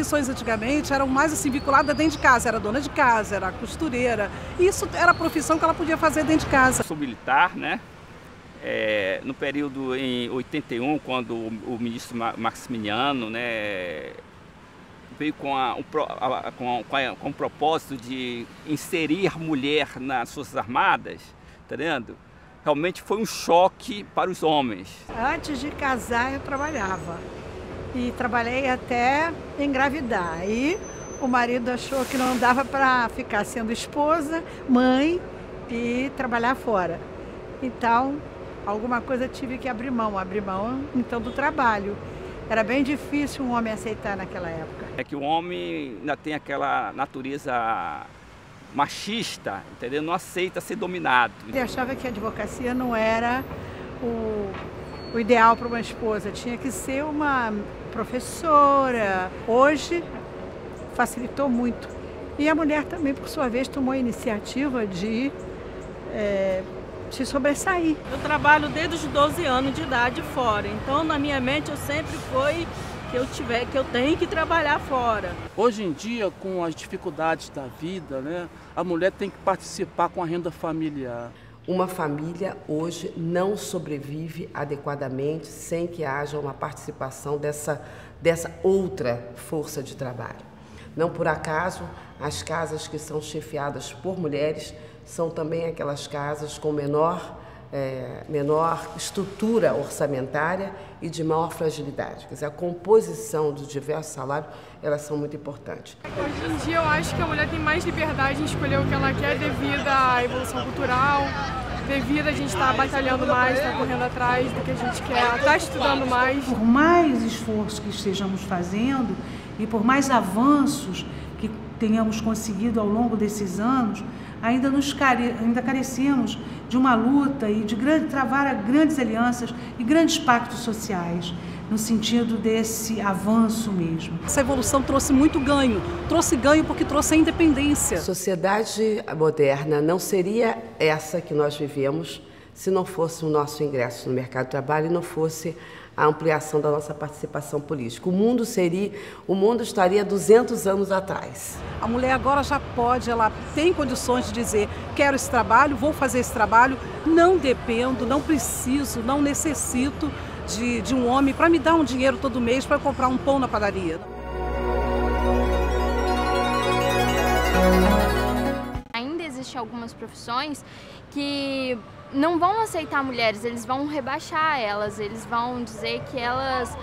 profissões antigamente eram mais assim vinculadas dentro de casa, era dona de casa, era costureira. Isso era a profissão que ela podia fazer dentro de casa. Eu sou militar, né? No período em 81, quando o ministro Maximiano, né, veio com o propósito de inserir a mulher nas Forças Armadas, tá vendo? Realmente foi um choque para os homens. Antes de casar eu trabalhava e trabalhei até engravidar. E o marido achou que não dava para ficar sendo esposa, mãe e trabalhar fora. Então, alguma coisa tive que abrir mão então do trabalho. Era bem difícil um homem aceitar naquela época. É que o homem ainda tem aquela natureza machista, entendeu? Não aceita ser dominado. Eu achava que a advocacia não era o ideal para uma esposa, tinha que ser uma professora. Hoje facilitou muito. E a mulher também, por sua vez, tomou a iniciativa de se sobressair. Eu trabalho desde os 12 anos de idade fora, então na minha mente eu sempre foi que eu tenho que trabalhar fora. Hoje em dia, com as dificuldades da vida, né, a mulher tem que participar com a renda familiar. Uma família hoje não sobrevive adequadamente sem que haja uma participação dessa outra força de trabalho. Não por acaso, as casas que são chefiadas por mulheres são também aquelas casas com menor estrutura orçamentária e de maior fragilidade. Quer dizer, a composição dos diversos salários, elas são muito importantes. Hoje em dia eu acho que a mulher tem mais liberdade em escolher o que ela quer devido à evolução cultural, devido a gente estar batalhando mais, estar correndo atrás do que a gente quer, estar estudando mais. Por mais esforço que estejamos fazendo e por mais avanços que tenhamos conseguido ao longo desses anos, ainda carecemos de uma luta e de travar grandes alianças e grandes pactos sociais, no sentido desse avanço mesmo. Essa evolução trouxe muito ganho, porque trouxe a independência. A sociedade moderna não seria essa que nós vivemos se não fosse o nosso ingresso no mercado de trabalho e não fosse a ampliação da nossa participação política. O mundo estaria 200 anos atrás. A mulher agora já pode, ela tem condições de dizer: quero esse trabalho, vou fazer esse trabalho, não dependo, não preciso, não necessito de um homem para me dar um dinheiro todo mês para comprar um pão na padaria. Ainda existem algumas profissões que não vão aceitar mulheres, eles vão rebaixar elas, eles vão dizer que elas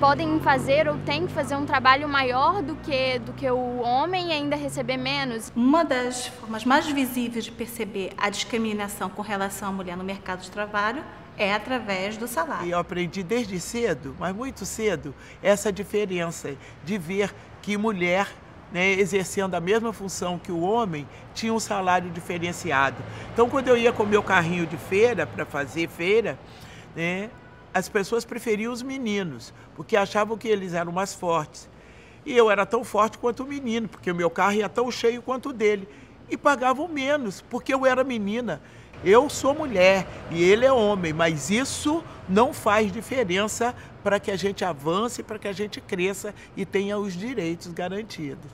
podem fazer ou têm que fazer um trabalho maior do que o homem e ainda receber menos. Uma das formas mais visíveis de perceber a discriminação com relação à mulher no mercado de trabalho é através do salário. Eu aprendi desde cedo, mas muito cedo, essa diferença de ver que mulher, né, exercendo a mesma função que o homem, tinha um salário diferenciado. Então, quando eu ia com o meu carrinho de feira, para fazer feira, né, as pessoas preferiam os meninos, porque achavam que eles eram mais fortes. E eu era tão forte quanto o menino, porque o meu carro ia tão cheio quanto o dele. E pagavam menos, porque eu era menina. Eu sou mulher e ele é homem, mas isso não faz diferença para que a gente avance, para que a gente cresça e tenha os direitos garantidos.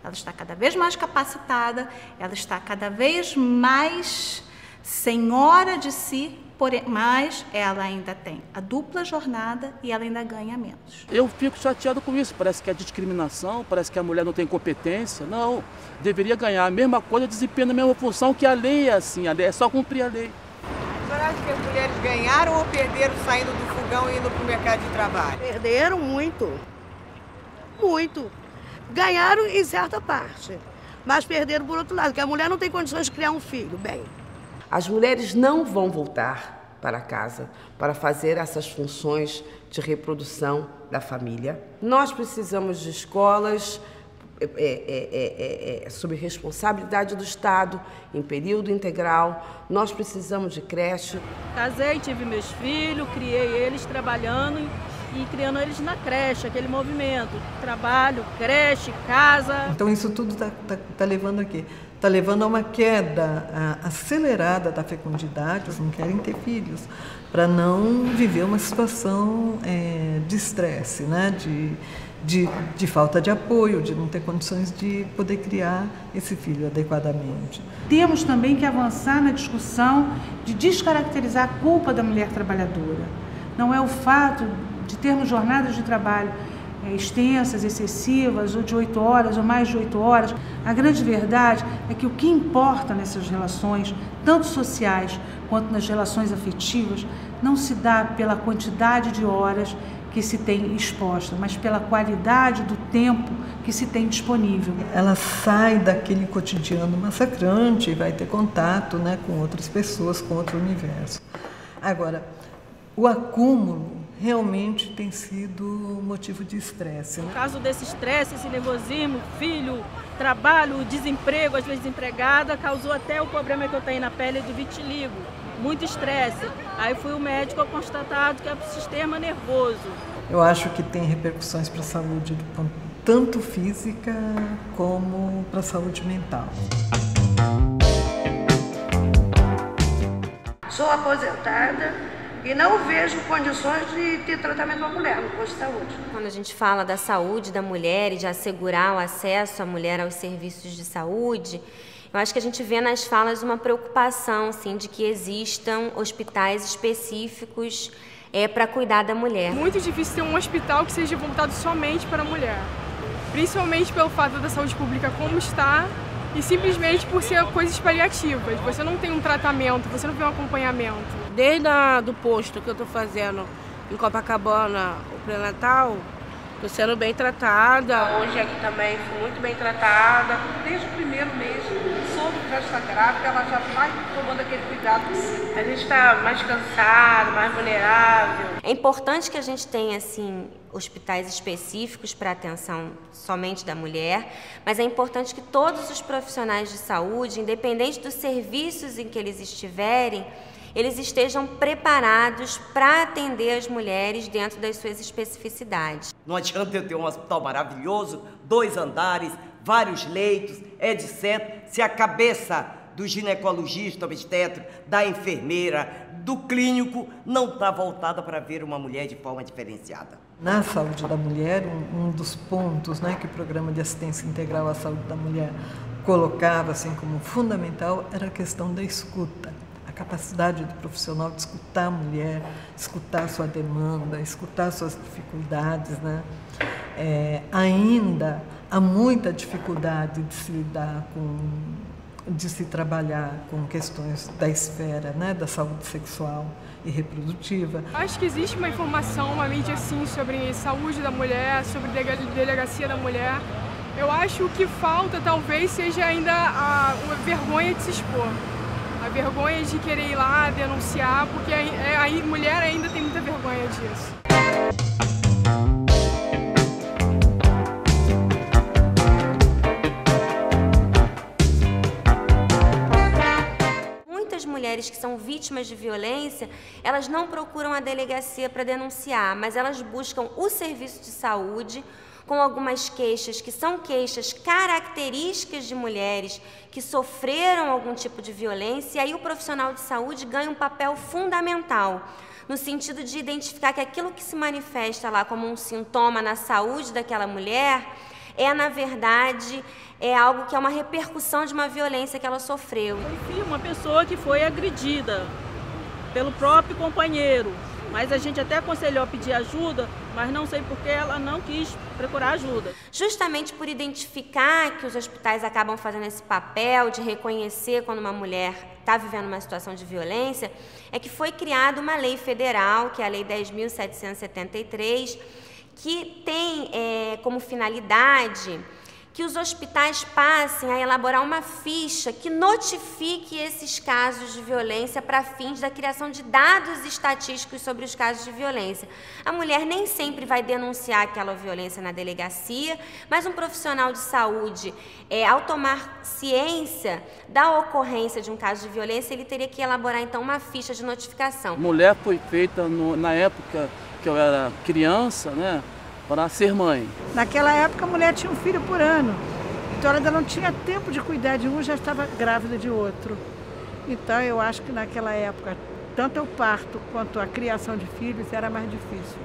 Ela está cada vez mais capacitada, ela está cada vez mais senhora de si, mas ela ainda tem a dupla jornada e ela ainda ganha menos. Eu fico chateado com isso, parece que é discriminação, parece que a mulher não tem competência. Não, deveria ganhar a mesma coisa, desempenhando a mesma função, que a lei é assim, a lei é só cumprir a lei. A senhora acha que as mulheres ganharam ou perderam saindo do fogão e indo para o mercado de trabalho? Perderam muito, muito. Ganharam em certa parte, mas perderam por outro lado, porque a mulher não tem condições de criar um filho, bem. As mulheres não vão voltar para casa para fazer essas funções de reprodução da família. Nós precisamos de escolas sob responsabilidade do Estado, em período integral. Nós precisamos de creche. Casei, tive meus filhos, criei eles trabalhando e criando eles na creche, aquele movimento. Trabalho, creche, casa. Então isso tudo tá levando a quê? Está levando a uma queda acelerada da fecundidade, eles não querem ter filhos, para não viver uma situação de estresse, né? de falta de apoio, de não ter condições de poder criar esse filho adequadamente. Temos também que avançar na discussão de descaracterizar a culpa da mulher trabalhadora. Não é o fato de termos jornadas de trabalho extensas, excessivas, ou de 8 horas, ou mais de 8 horas. A grande verdade é que o que importa nessas relações, tanto sociais quanto nas relações afetivas, não se dá pela quantidade de horas que se tem exposta, mas pela qualidade do tempo que se tem disponível. Ela sai daquele cotidiano massacrante e vai ter contato, né, com outras pessoas, com outro universo. Agora, o acúmulo realmente tem sido motivo de estresse. No caso desse estresse, esse nervosismo, filho, trabalho, desemprego, às vezes desempregada, causou até o problema que eu tenho na pele de vitiligo. Muito estresse. Aí fui o médico constatado que é o sistema nervoso. Eu acho que tem repercussões para a saúde, tanto física como para a saúde mental. Sou aposentada e não vejo condições de ter tratamento para mulher no posto de saúde. Quando a gente fala da saúde da mulher e de assegurar o acesso à mulher aos serviços de saúde, eu acho que a gente vê nas falas uma preocupação, assim, de que existam hospitais específicos para cuidar da mulher. Muito difícil ter um hospital que seja voltado somente para a mulher, principalmente pelo fato da saúde pública como está e simplesmente por ser coisas paliativas. Você não tem um tratamento, você não tem um acompanhamento. Desde do posto que eu estou fazendo em Copacabana, o pré-natal, estou sendo bem tratada. Hoje aqui também fui muito bem tratada. Desde o primeiro mês, soube que já está grávida, ela já vai tomando aquele cuidado de si. A gente está mais cansado, mais vulnerável. É importante que a gente tenha, assim, hospitais específicos para atenção somente da mulher, mas é importante que todos os profissionais de saúde, independente dos serviços em que eles estiverem, eles estejam preparados para atender as mulheres dentro das suas especificidades. Não adianta eu ter um hospital maravilhoso, 2 andares, vários leitos, etc., se a cabeça do ginecologista, obstetra, da enfermeira, do clínico não está voltada para ver uma mulher de forma diferenciada. Na saúde da mulher, um dos pontos, né, que o Programa de Assistência Integral à Saúde da Mulher colocava assim, como fundamental era a questão da escuta. A capacidade do profissional de escutar a mulher, escutar a sua demanda, escutar as suas dificuldades, né? Ainda há muita dificuldade de se lidar de se trabalhar com questões da esfera, né, da saúde sexual e reprodutiva. Acho que existe uma informação, uma mídia assim, sobre saúde da mulher, sobre delegacia da mulher. Eu acho que falta talvez seja ainda a vergonha de se expor. A vergonha de querer ir lá denunciar, porque a mulher ainda tem muita vergonha disso. Muitas mulheres que são vítimas de violência, elas não procuram a delegacia para denunciar, mas elas buscam o serviço de saúde com algumas queixas que são queixas características de mulheres que sofreram algum tipo de violência, e aí o profissional de saúde ganha um papel fundamental, no sentido de identificar que aquilo que se manifesta lá como um sintoma na saúde daquela mulher na verdade, algo que é uma repercussão de uma violência que ela sofreu. Enfim, uma pessoa que foi agredida pelo próprio companheiro, mas a gente até aconselhou a pedir ajuda, mas não sei por que ela não quis procurar ajuda. Justamente por identificar que os hospitais acabam fazendo esse papel de reconhecer quando uma mulher está vivendo uma situação de violência, é que foi criada uma lei federal, que é a Lei 10.773, que tem como finalidade que os hospitais passem a elaborar uma ficha que notifique esses casos de violência para fins da criação de dados estatísticos sobre os casos de violência. A mulher nem sempre vai denunciar aquela violência na delegacia, mas um profissional de saúde, ao tomar ciência da ocorrência de um caso de violência, ele teria que elaborar então uma ficha de notificação. Mulher foi feita na época que eu era criança, né, para ser mãe. Naquela época a mulher tinha um filho por ano, então ela ainda não tinha tempo de cuidar de um, já estava grávida de outro. Então eu acho que naquela época, tanto o parto quanto a criação de filhos era mais difícil.